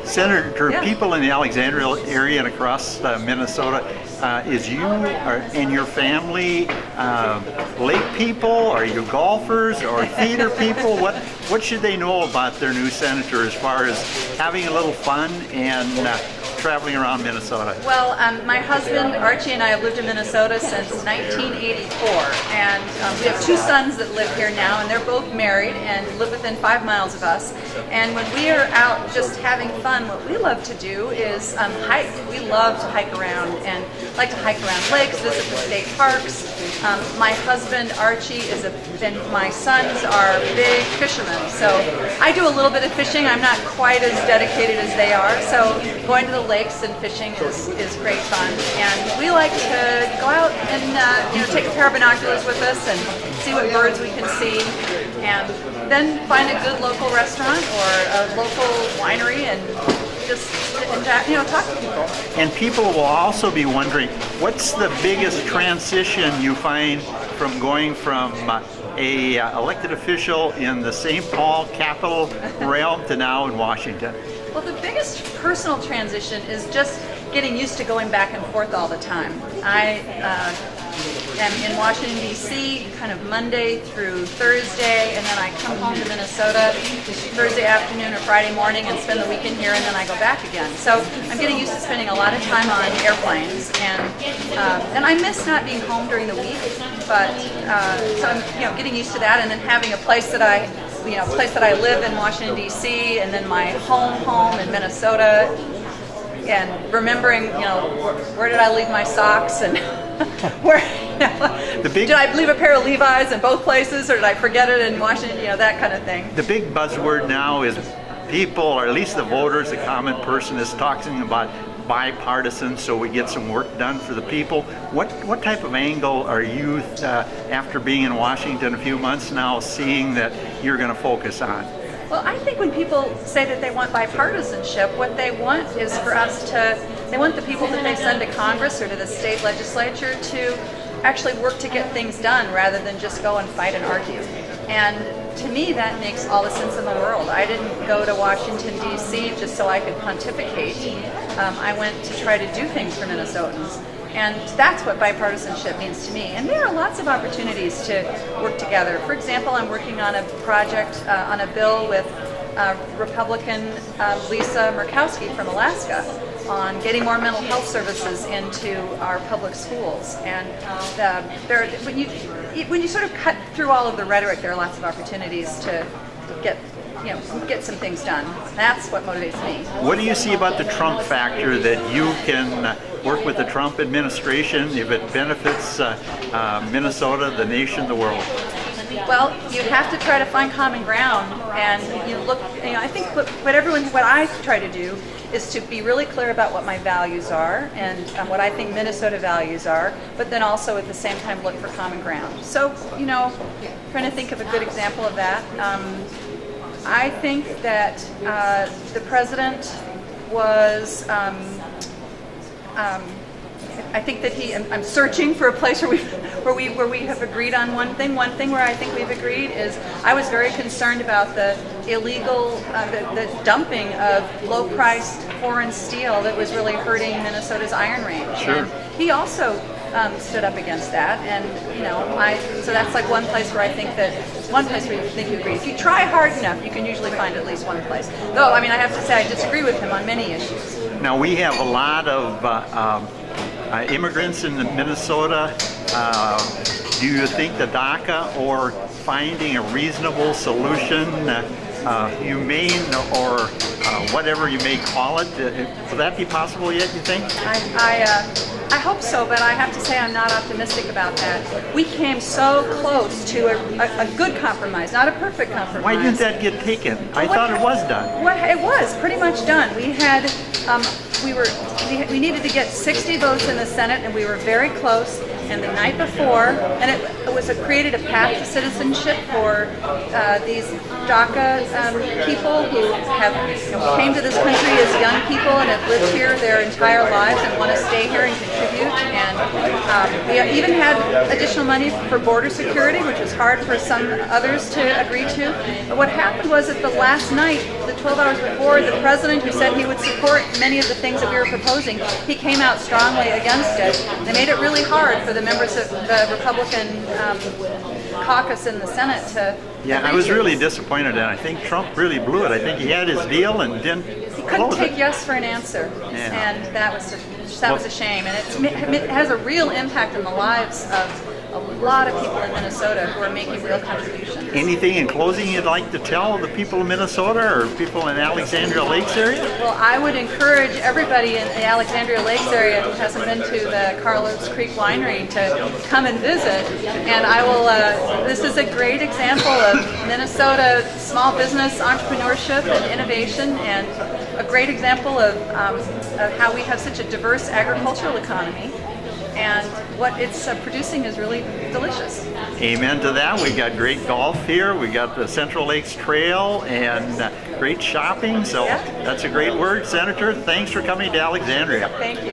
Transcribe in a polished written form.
Senator, Yeah. people in the Alexandria area and across Minnesota, is you and your family lake people? Are you golfers or theater people? What should they know about their new senator as far as having a little fun and traveling around Minnesota? Well, my husband Archie and I have lived in Minnesota since 1984, and we have two sons that live here now, and they're both married and live within 5 miles of us. And when we are out just having fun, what we love to do is hike. We love to hike around and like to hike around lakes, visit the state parks. My husband Archie and my sons are big fishermen, so I do a little bit of fishing. I'm not quite as dedicated as they are, so going to the lakes and fishing is great fun. And we like to go out and take a pair of binoculars with us and see what birds we can see, and then find a good local restaurant or a local winery and just talk to people. And people will also be wondering, what's the biggest transition you find from going from a elected official in the St. Paul capital realm to now in Washington? Well, the biggest personal transition is just getting used to going back and forth all the time. I am in Washington, D.C. kind of Monday through Thursday, and then I come home to Minnesota Thursday afternoon or Friday morning and spend the weekend here, and then I go back again. So I'm getting used to spending a lot of time on airplanes, and I miss not being home during the week, but so I'm getting used to that, and then having a place that I live in Washington, D.C., and then my home in Minnesota, and remembering, where did I leave my socks, and where did I leave a pair of Levi's in both places, or did I forget it in Washington, that kind of thing. The big buzzword now is people, or at least the voters, the common person, is talking about bipartisan, so we get some work done for the people. What type of angle are you, after being in Washington a few months now, seeing that you're going to focus on? Well, I think when people say that they want bipartisanship, what they want is for us they want the people that they send to Congress or to the state legislature to actually work to get things done rather than just go and fight and argue. And to me, that makes all the sense in the world. I didn't go to Washington, D.C. just so I could pontificate. I went to try to do things for Minnesotans. And that's what bipartisanship means to me. And there are lots of opportunities to work together. For example, I'm working on a project, on a bill with Republican Lisa Murkowski from Alaska on getting more mental health services into our public schools. And when you sort of cut through all of the rhetoric, there are lots of opportunities to get some things done. That's what motivates me. What do you see about the Trump factor, that you can work with the Trump administration if it benefits Minnesota, the nation, the world? Well, you have to try to find common ground, and you look. I think what I try to do is to be really clear about what my values are and what I think Minnesota values are, but then also at the same time look for common ground. So, trying to think of a good example of that. I think that the president was. I think that I'm searching for a place where we have agreed on one thing. One thing where I think we've agreed is I was very concerned about the illegal, the dumping of low-priced foreign steel that was really hurting Minnesota's Iron Range. Sure. And he also stood up against that, and so that's like one place where you think you agree. If you try hard enough, you can usually find at least one place. Though, I have to say I disagree with him on many issues. Now, we have a lot of immigrants in Minnesota. Do you think the DACA or finding a reasonable solution, humane or whatever you may call it, will that be possible yet, you think? I hope so, but I have to say I'm not optimistic about that. We came so close to a good compromise, not a perfect compromise. Why didn't that get taken? I thought it was done. It was pretty much done. We had, we needed to get 60 votes in the Senate, and we were very close. And the night before, and it was created a path to citizenship for these DACA people who have came to this country as young people and have lived here their entire lives and want to stay here and contribute. And we even had additional money for border security, which was hard for some others to agree to. But what happened was at the last night, the 12 hours before, the president, who said he would support many of the things that we were proposing, he came out strongly against it. They made it really hard for the members of the Republican caucus in the Senate to. Yeah, I was really disappointed, and I think Trump really blew it. I think he had his deal and didn't He couldn't close take it. yes for an answer, Yeah. and that was a shame. And it has a real impact on the lives of a lot of people in Minnesota who are making real contributions. Anything in closing you'd like to tell the people of Minnesota or people in Alexandria Lakes area? Well, I would encourage everybody in the Alexandria Lakes area who hasn't been to the Carlos Creek Winery to come and visit. And I will. This is a great example of Minnesota small business entrepreneurship and innovation, and a great example of how we have such a diverse agricultural economy. And what it's producing is really delicious. Amen to that. We got great golf here. We got the Central Lakes Trail and great shopping. So Yeah. that's a great word, Senator. Thanks for coming to Alexandria. Thank you.